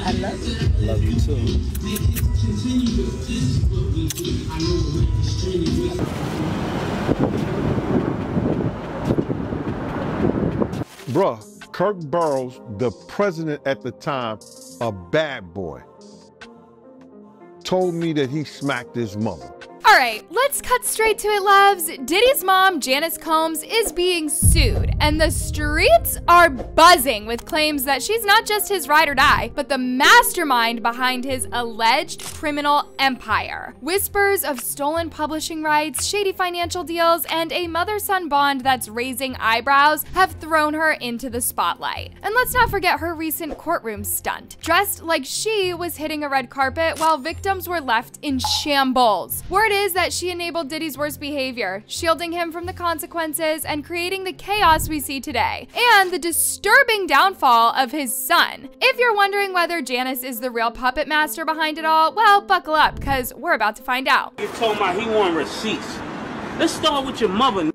I love you. Love you too. Bruh, Kirk Burroughs, the president at the time, a bad boy, told me that he smacked his mother. Alright, let's cut straight to it, loves. Diddy's mom, Janice Combs, is being sued, and the streets are buzzing with claims that she's not just his ride or die, but the mastermind behind his alleged criminal empire. Whispers of stolen publishing rights, shady financial deals, and a mother-son bond that's raising eyebrows have thrown her into the spotlight. And let's not forget her recent courtroom stunt, dressed like she was hitting a red carpet while victims were left in shambles. Word is that she enabled Diddy's worst behavior, shielding him from the consequences and creating the chaos we see today, and the disturbing downfall of his son. If you're wondering whether Janice is the real puppet master behind it all, well, buckle up, because we're about to find out. You told me he want receipts. Let's start with your mother.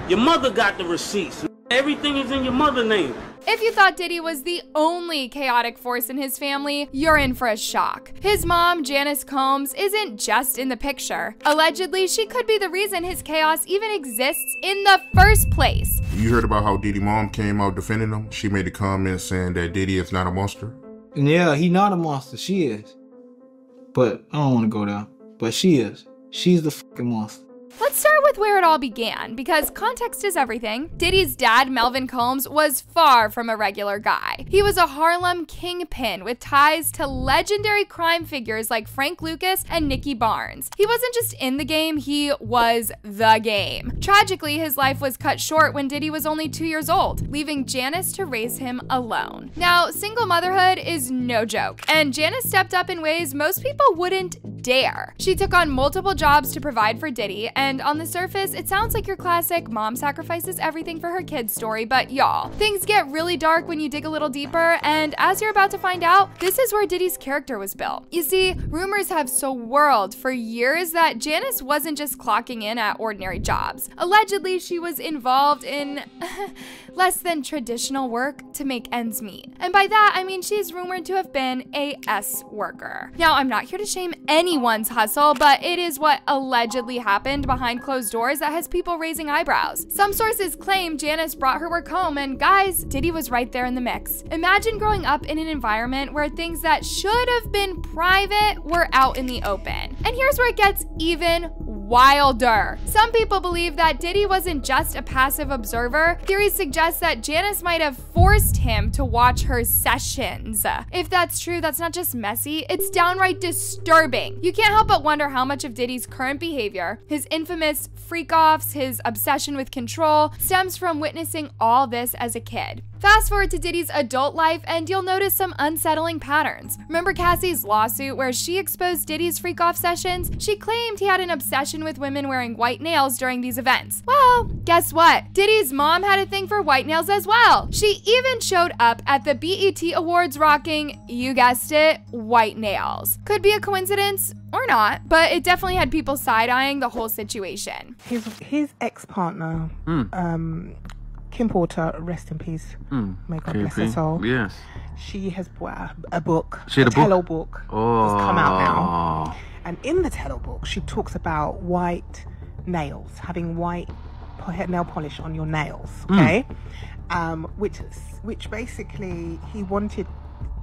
Your mother got the receipts. Everything is in your mother's name. If you thought Diddy was the only chaotic force in his family, you're in for a shock. His mom, Janice Combs, isn't just in the picture. Allegedly, she could be the reason his chaos even exists in the first place. You heard about how Diddy's mom came out defending him? She made a comment saying that Diddy is not a monster. Yeah, he not a monster. She is. But I don't want to go there. But she is. She's the fucking monster. Let's start with where it all began, because context is everything. Diddy's dad, Melvin Combs, was far from a regular guy. He was a Harlem kingpin with ties to legendary crime figures like Frank Lucas and Nicky Barnes. He wasn't just in the game, he was the game. Tragically, his life was cut short when Diddy was only 2 years old, leaving Janice to raise him alone. Now, single motherhood is no joke, and Janice stepped up in ways most people wouldn't dare. She took on multiple jobs to provide for Diddy, and on the surface, it sounds like your classic mom sacrifices everything for her kids story, but y'all, things get really dark when you dig a little deeper, and as you're about to find out, this is where Diddy's character was built. You see, rumors have swirled for years that Janice wasn't just clocking in at ordinary jobs. Allegedly, she was involved in less than traditional work to make ends meet. And by that, I mean she's rumored to have been a S worker. Now, I'm not here to shame anyone's hustle, but it is what allegedly happened behind closed doors that has people raising eyebrows. Some sources claim Janice brought her work home, and guys, Diddy was right there in the mix. Imagine growing up in an environment where things that should have been private were out in the open. And here's where it gets even wilder. Some people believe that Diddy wasn't just a passive observer. Theories suggest that Janice might have forced him to watch her sessions. If that's true, that's not just messy, it's downright disturbing. You can't help but wonder how much of Diddy's current behavior, his infamous freak-offs, his obsession with control, stems from witnessing all this as a kid. Fast forward to Diddy's adult life and you'll notice some unsettling patterns. Remember Cassie's lawsuit where she exposed Diddy's freak-off sessions? She claimed he had an obsession with women wearing white nails during these events. Well, guess what? Diddy's mom had a thing for white nails as well. She even showed up at the BET Awards rocking, you guessed it, white nails. Could be a coincidence or not, but it definitely had people side-eyeing the whole situation. His ex-partner, Kim Porter, rest in peace. May God bless her soul. Yes. She has brought out a book, She had a Tello book? book. It's come out now. And in the Tello book, she talks about white nails, having white nail polish on your nails, okay? Which basically he wanted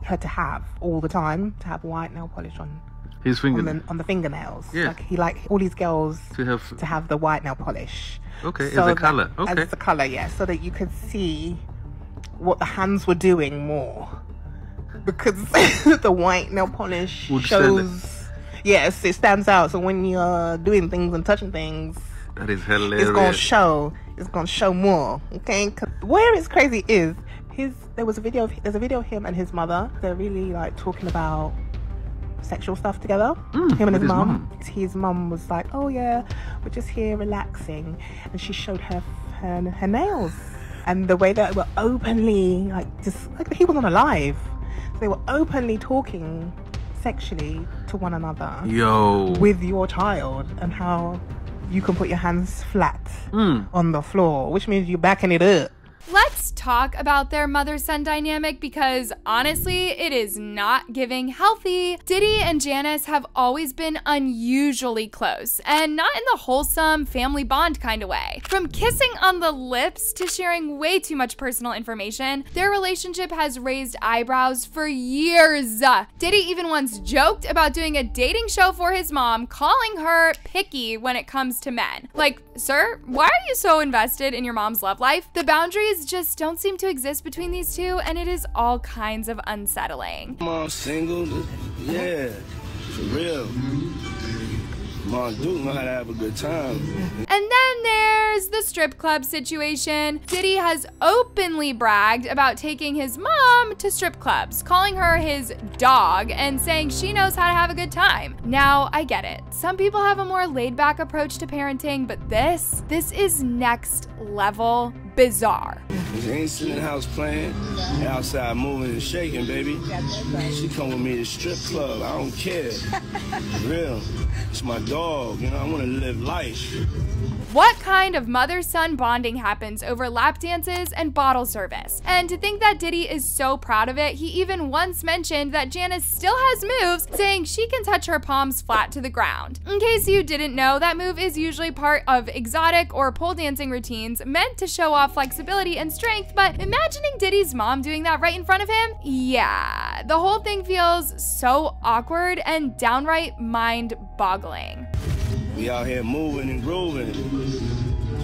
her to have all the time, to have white nail polish on his fingernails. On the fingernails. Yeah. Like he liked all these girls to have the white nail polish. Okay, So as a that- color. Okay. As a color, yeah. So that you could see what the hands were doing more. Because the white nail polish Would sell it. shows... Yes, it stands out. So when you're doing things and touching things, That is hilarious. it's gonna show more. Okay? 'Cause where it's crazy is there's a video of him and his mother. They're really like talking about sexual stuff together, him and his mum. His mum was like, oh yeah, we're just here relaxing, and she showed her nails, and the way that they were openly like he wasn't alive, so they were openly talking sexually to one another. Yo. With your child, and how you can put your hands flat on the floor, which means you're backing it up. Let's talk about their mother-son dynamic because honestly, it is not giving healthy. Diddy and Janice have always been unusually close, and not in the wholesome family bond kind of way. From kissing on the lips to sharing way too much personal information, their relationship has raised eyebrows for years. Diddy even once joked about doing a dating show for his mom, calling her picky when it comes to men. Like, sir, why are you so invested in your mom's love life? The boundaries just don't seem to exist between these two, and it is all kinds of unsettling. Mom's single, yeah, for real. Mom do know how to have a good time. And then there's the strip club situation. Diddy has openly bragged about taking his mom to strip clubs, calling her his dog and saying she knows how to have a good time. Now, I get it. Some people have a more laid-back approach to parenting, but this is next level bizarre. She ain't sitting in the house playing, outside moving and shaking, baby. She come with me to the strip club. I don't care. For real. It's my dog, you know, I want to live life. What kind of mother-son bonding happens over lap dances and bottle service? And to think that Diddy is so proud of it, he even once mentioned that Janice still has moves, saying she can touch her palms flat to the ground. In case you didn't know, that move is usually part of exotic or pole dancing routines meant to show off flexibility and strength, but imagining Diddy's mom doing that right in front of him? Yeah, the whole thing feels so awkward and downright mind-boggling. We out here moving and grooving.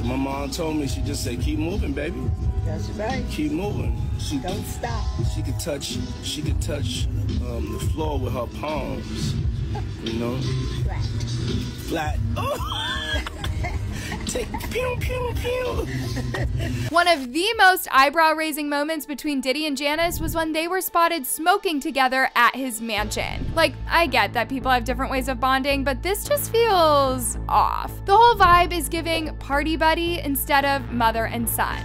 My mom told me, she just said, keep moving, baby. That's right. Keep moving. Don't stop. She could touch the floor with her palms, you know? Flat. Flat. Oh. Take pew, pew, pew. One of the most eyebrow-raising moments between Diddy and Janice was when they were spotted smoking together at his mansion. Like, I get that people have different ways of bonding, but this just feels off. The whole vibe is giving party buddy instead of mother and son.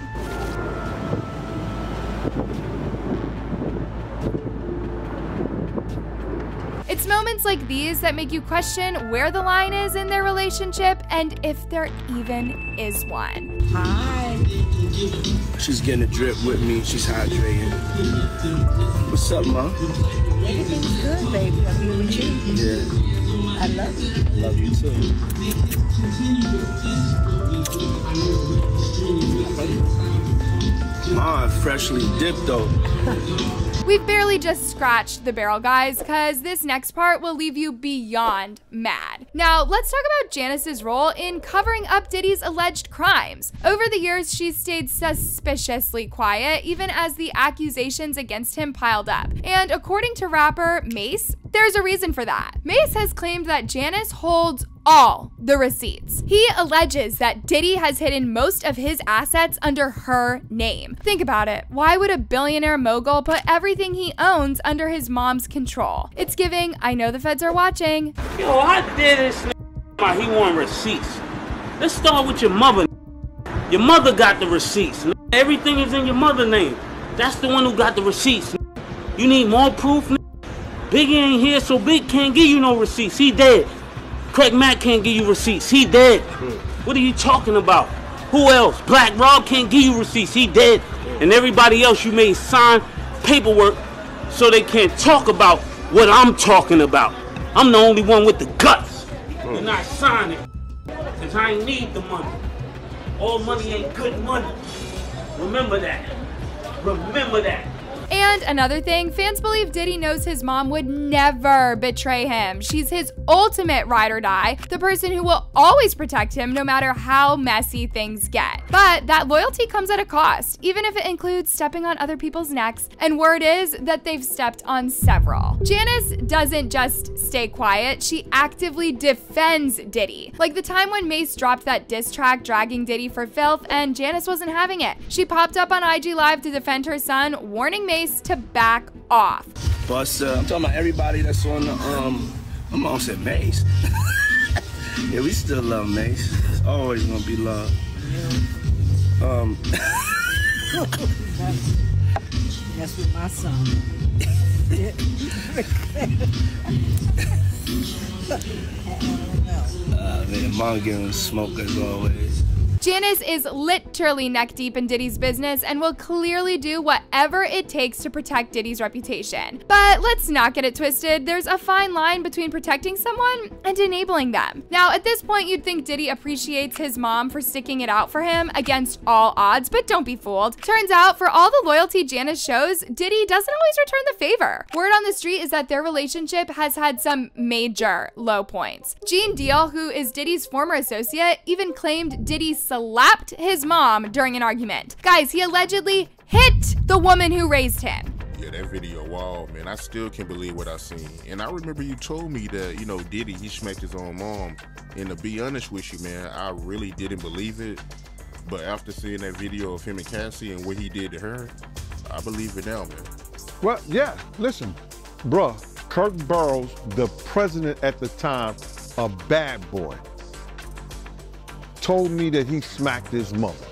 It's moments like these that make you question where the line is in their relationship and if there even is one. Hi. She's getting a drip with me. She's hydrating. What's up, Mom? Everything's good, baby. I'm here with you. Yeah. I love you. Love you too. Mom, freshly dipped though. We've barely just scratched the barrel, guys, because this next part will leave you beyond mad. Now, let's talk about Janice's role in covering up Diddy's alleged crimes. Over the years, she's stayed suspiciously quiet, even as the accusations against him piled up. And according to rapper Mace, there's a reason for that. Mace has claimed that Janice holds all the receipts. He alleges that Diddy has hidden most of his assets under her name. Think about it. Why would a billionaire mogul put everything he owns under his mom's control? It's giving, I know the feds are watching. Yo, I did this. He want receipts. Let's start with your mother. Your mother got the receipts. Everything is in your mother's name. That's the one who got the receipts. You need more proof? Biggie ain't here, so Big can't give you no receipts. He dead. Craig Mack can't give you receipts. He dead. What are you talking about? Who else? Black Rob can't give you receipts. He dead. And everybody else you made sign paperwork so they can't talk about what I'm talking about. I'm the only one with the guts. You're not signing. Because I ain't need the money. All money ain't good money. Remember that. Remember that. And another thing, fans believe Diddy knows his mom would never betray him. She's his ultimate ride or die, the person who will always protect him no matter how messy things get. But that loyalty comes at a cost, even if it includes stepping on other people's necks, and word is that they've stepped on several. Janice doesn't just stay quiet, she actively defends Diddy. Like the time when Mace dropped that diss track dragging Diddy for filth and Janice wasn't having it. She popped up on IG Live to defend her son, warning Mace to back off. But I'm talking about everybody that's on the my mom said Mace. Yeah, we still love Mace. It's always gonna be love. That's with my son. Man, mom giving smoke as always. Janice is literally neck deep in Diddy's business and will clearly do whatever it takes to protect Diddy's reputation. But let's not get it twisted. There's a fine line between protecting someone and enabling them. Now, at this point, you'd think Diddy appreciates his mom for sticking it out for him against all odds, but don't be fooled. Turns out, for all the loyalty Janice shows, Diddy doesn't always return the favor. Word on the street is that their relationship has had some major low points. Gene Deal, who is Diddy's former associate, even claimed Diddy slapped his mom during an argument. Guys, he allegedly hit the woman who raised him. Yeah, that video, wow, man, I still can't believe what I seen. And I remember you told me that, you know, Diddy, he smacked his own mom. And to be honest with you, man, I really didn't believe it. But after seeing that video of him and Cassie and what he did to her, I believe it now, man. Well, yeah, listen, bruh, Kirk Burrows, the president at the time, a bad boy, told me that he smacked his mother.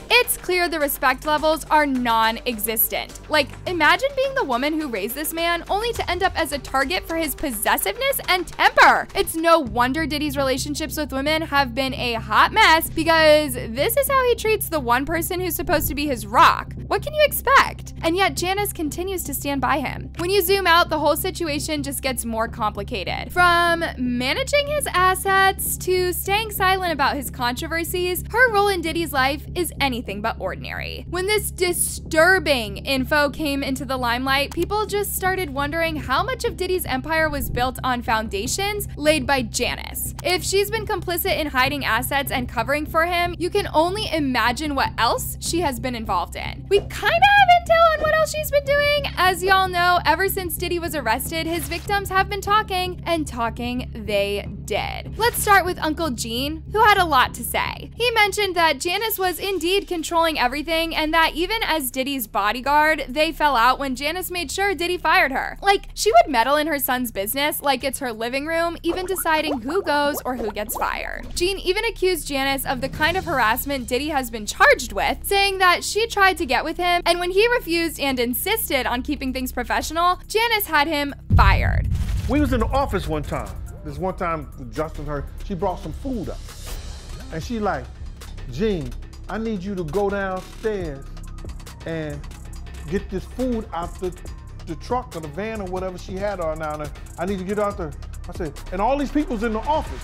It's clear the respect levels are non-existent. Like, imagine being the woman who raised this man only to end up as a target for his possessiveness and temper. It's no wonder Diddy's relationships with women have been a hot mess, because this is how he treats the one person who's supposed to be his rock. What can you expect? And yet Janice continues to stand by him. When you zoom out, the whole situation just gets more complicated. From managing his assets to staying silent about his controversies, her role in Diddy's life is anything but ordinary. When this disturbing info came into the limelight, people just started wondering how much of Diddy's empire was built on foundations laid by Janice. If she's been complicit in hiding assets and covering for him, you can only imagine what else she has been involved in. We kinda have intel on what else she's been doing. As y'all know, ever since Diddy was arrested, his victims have been talking, and talking they did. Let's start with Uncle Gene, who had a lot to say. He mentioned that Janice was indeed controlling everything, and that even as Diddy's bodyguard, they fell out when Janice made sure Diddy fired her. Like, she would meddle in her son's business like it's her living room, even deciding who goes or who gets fired. Gene even accused Janice of the kind of harassment Diddy has been charged with, saying that she tried to get with him, and when he refused and insisted on keeping things professional, Janice had him fired. We was in the office one time. This one time, Justin, she brought some food up. And she like, Gene, I need you to go downstairs and get this food out the truck or the van or whatever she had on down there. I need to get out there. I said, and all these people's in the office.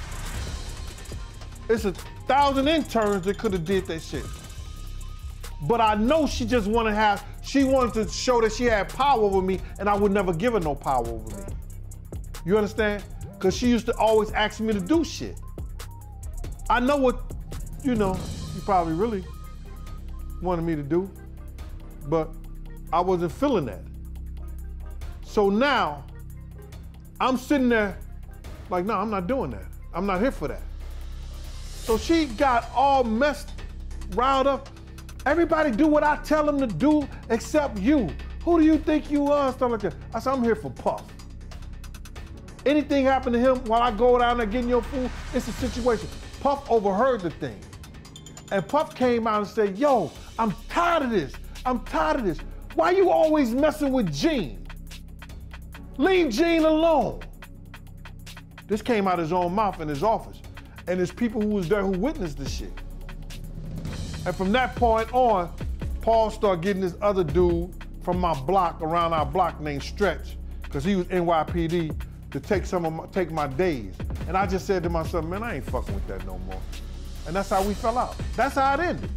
It's 1,000 interns that could have did that shit. But I know she just she wanted to show that she had power over me, and I would never give her no power over me. You understand? Because she used to always ask me to do shit. I know what, you probably really wanted me to do, but I wasn't feeling that. So now, I'm sitting there like, no, I'm not doing that. I'm not here for that. So she got all riled up. Everybody do what I tell them to do except you. Who do you think you are? Stuff like that. I said, I'm here for Puff. Anything happen to him while I go down there getting your food, it's a situation. Puff overheard the thing. And Puff came out and said, yo, I'm tired of this. I'm tired of this. Why you always messing with Gene? Leave Gene alone. This came out his own mouth in his office. And there's people who was there who witnessed this shit. And from that point on, Paul started getting this other dude from my block, around our block, named Stretch, because he was NYPD, to take my days. And I just said to myself, man, I ain't fucking with that no more. And that's how we fell out. That's how it ended.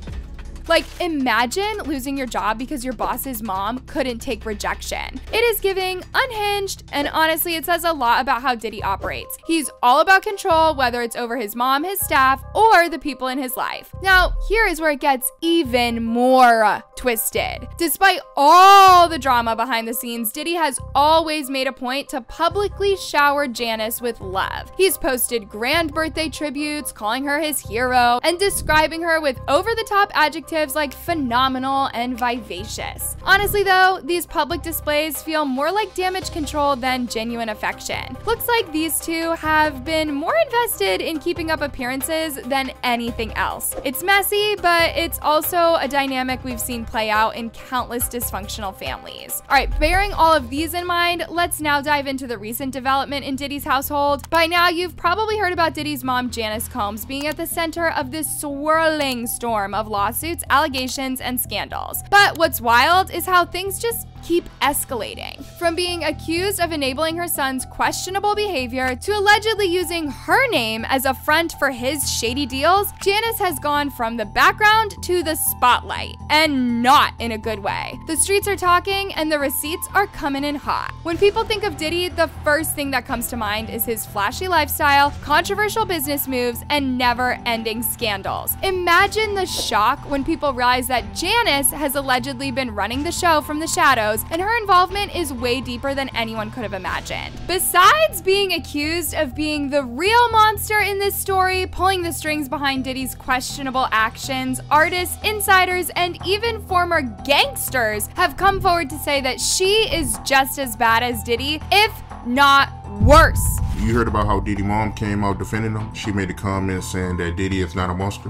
Like, imagine losing your job because your boss's mom couldn't take rejection. It is giving unhinged, and honestly, it says a lot about how Diddy operates. He's all about control, whether it's over his mom, his staff, or the people in his life. Now, here is where it gets even more twisted. Despite all the drama behind the scenes, Diddy has always made a point to publicly shower Janice with love. He's posted grand birthday tributes, calling her his hero, and describing her with over-the-top adjectives adjectives like phenomenal and vivacious. Honestly though, these public displays feel more like damage control than genuine affection. Looks like these two have been more invested in keeping up appearances than anything else. It's messy, but it's also a dynamic we've seen play out in countless dysfunctional families. All right, bearing all of these in mind, let's now dive into the recent development in Diddy's household. By now, you've probably heard about Diddy's mom, Janice Combs, being at the center of this swirling storm of lawsuits, allegations, and scandals. But what's wild is how things just keep escalating. From being accused of enabling her son's questionable behavior to allegedly using her name as a front for his shady deals, Janice has gone from the background to the spotlight, and not in a good way. The streets are talking and the receipts are coming in hot. When people think of Diddy, the first thing that comes to mind is his flashy lifestyle, controversial business moves, and never-ending scandals. Imagine the shock when people realize that Janice has allegedly been running the show from the shadows, and her involvement is way deeper than anyone could have imagined. Besides being accused of being the real monster in this story, pulling the strings behind Diddy's questionable actions, artists, insiders, and even former gangsters have come forward to say that she is just as bad as Diddy, if not worse. You heard about how Diddy mom came out defending him? She made a comment saying that Diddy is not a monster.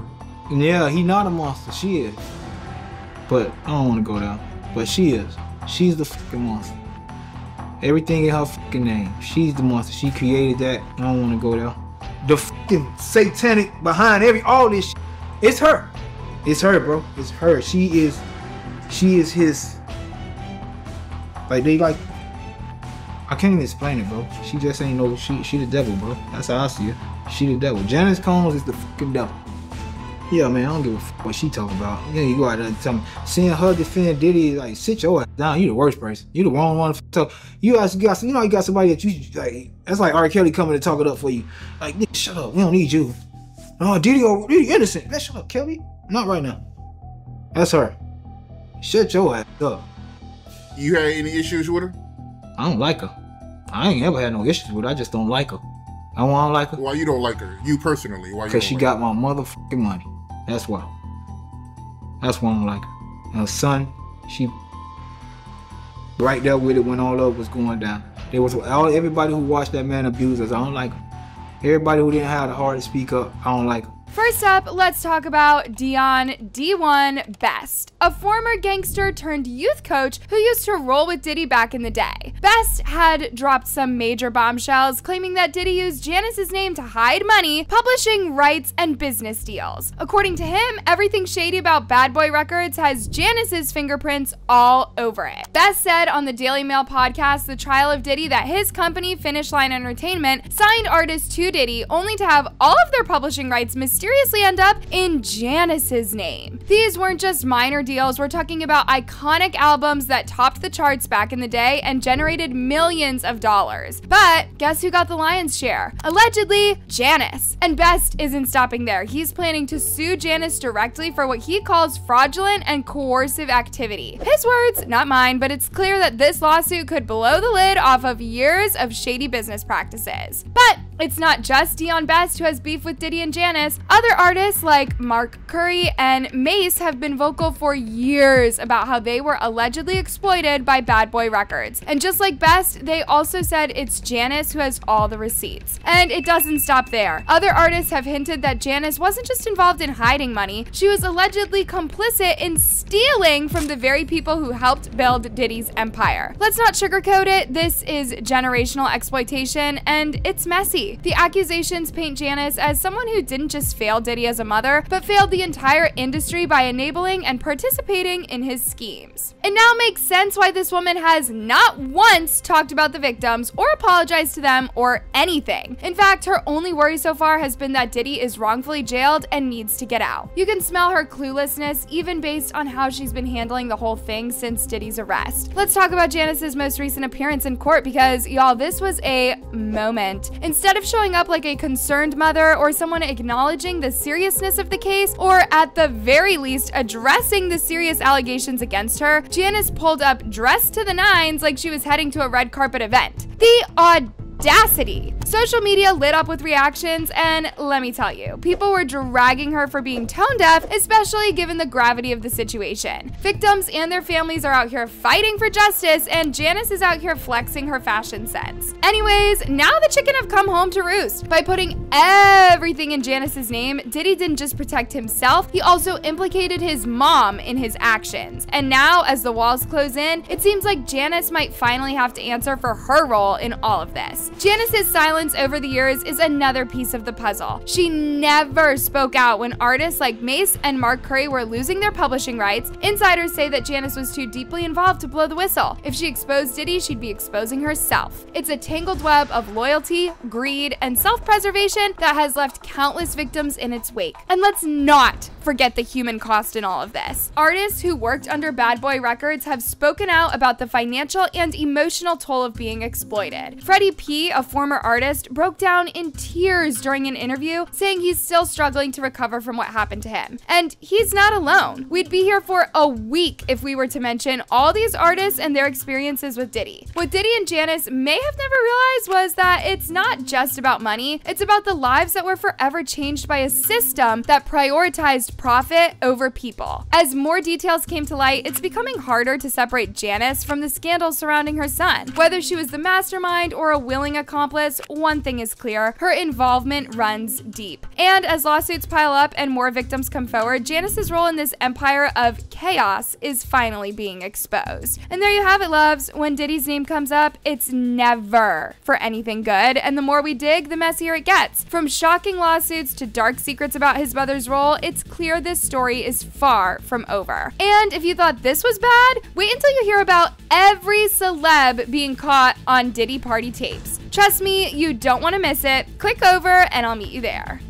Yeah, he not a monster. She is. But I don't want to go there. But she is. She's the fucking monster. Everything in her fucking name. She's the monster. She created that. I don't want to go there. The fucking satanic behind all this shit. It's her. It's her, bro. It's her. She is his. Like, I can't even explain it, bro. She just ain't no, she the devil, bro. That's how I see it. She the devil. Janice Combs is the fucking devil. Yeah, man, I don't give a fuck what she talking about. Yeah, you go out there and tell me. Seeing her defend Diddy, like, sit your ass down. You the worst person. You the wrong one to talk. You got somebody that you, like, that's like R. Kelly coming to talk it up for you. Like, nigga, shut up. We don't need you. Oh, Diddy innocent. Man, shut up, Kelly. Not right now. That's her. Shut your ass up. You had any issues with her? I don't like her. I ain't ever had no issues with her. I just don't like her. I don't like her. Why you don't like her? You personally? Why? Because she got my motherfucking money. That's why. That's why I don't like her. And her son, she right there with it when all of it was going down. There was everybody who watched that man abuse us. I don't like him. Everybody who didn't have the heart to speak up, I don't like him. First up, let's talk about Dion D1 Best, a former gangster turned youth coach who used to roll with Diddy back in the day. Best had dropped some major bombshells claiming that Diddy used Janice's name to hide money, publishing rights, and business deals. According to him, everything shady about Bad Boy Records has Janice's fingerprints all over it. Best said on the Daily Mail podcast, The Trial of Diddy, that his company, Finish Line Entertainment, signed artists to Diddy only to have all of their publishing rights mysteriously end up in Janice's name. These weren't just minor deals, we're talking about iconic albums that topped the charts back in the day and generated millions of dollars. But guess who got the lion's share? Allegedly, Janice. And Best isn't stopping there. He's planning to sue Janice directly for what he calls fraudulent and coercive activity. His words, not mine, but it's clear that this lawsuit could blow the lid off of years of shady business practices. But it's not just Dion Best who has beef with Diddy and Janice. Other artists like Mark Curry and Mace have been vocal for years about how they were allegedly exploited by Bad Boy Records. And just like Best, they also said it's Janice who has all the receipts. And it doesn't stop there. Other artists have hinted that Janice wasn't just involved in hiding money, she was allegedly complicit in stealing from the very people who helped build Diddy's empire. Let's not sugarcoat it, this is generational exploitation and it's messy. The accusations paint Janice as someone who didn't just fail Diddy as a mother, but failed the entire industry by enabling and participating in his schemes. It now makes sense why this woman has not once talked about the victims or apologized to them or anything. In fact, her only worry so far has been that Diddy is wrongfully jailed and needs to get out. You can smell her cluelessness even based on how she's been handling the whole thing since Diddy's arrest. Let's talk about Janice's most recent appearance in court because, y'all, this was a moment. Instead of showing up like a concerned mother or someone acknowledging the seriousness of the case, or at the very least addressing the serious allegations against her, Janice pulled up dressed to the nines like she was heading to a red carpet event. The audacity! Social media lit up with reactions, and let me tell you, people were dragging her for being tone deaf, especially given the gravity of the situation. Victims and their families are out here fighting for justice, and Janice is out here flexing her fashion sense. Anyways, now the chicken have come home to roost. By putting everything in Janice's name, Diddy didn't just protect himself, he also implicated his mom in his actions. And now, as the walls close in, it seems like Janice might finally have to answer for her role in all of this. Janice's silence over the years is another piece of the puzzle. She never spoke out when artists like Mace and Mark Curry were losing their publishing rights. Insiders say that Janice was too deeply involved to blow the whistle. If she exposed Diddy, she'd be exposing herself. It's a tangled web of loyalty, greed, and self-preservation that has left countless victims in its wake. And let's not forget the human cost in all of this. Artists who worked under Bad Boy Records have spoken out about the financial and emotional toll of being exploited. Freddie P, a former artist, broke down in tears during an interview, saying he's still struggling to recover from what happened to him. And he's not alone. We'd be here for a week if we were to mention all these artists and their experiences with Diddy. What Diddy and Janice may have never realized was that it's not just about money, it's about the lives that were forever changed by a system that prioritized profit over people. As more details came to light, it's becoming harder to separate Janice from the scandals surrounding her son. Whether she was the mastermind or a willing accomplice, one thing is clear: her involvement runs deep. And as lawsuits pile up and more victims come forward, Janice's role in this empire of chaos is finally being exposed. And there you have it, loves. When Diddy's name comes up, it's never for anything good, and the more we dig, the messier it gets. From shocking lawsuits to dark secrets about his mother's role, it's clear this story is far from over. And if you thought this was bad, wait until you hear about every celeb being caught on Diddy party tapes. Trust me, you don't want to miss it. Click over and I'll meet you there.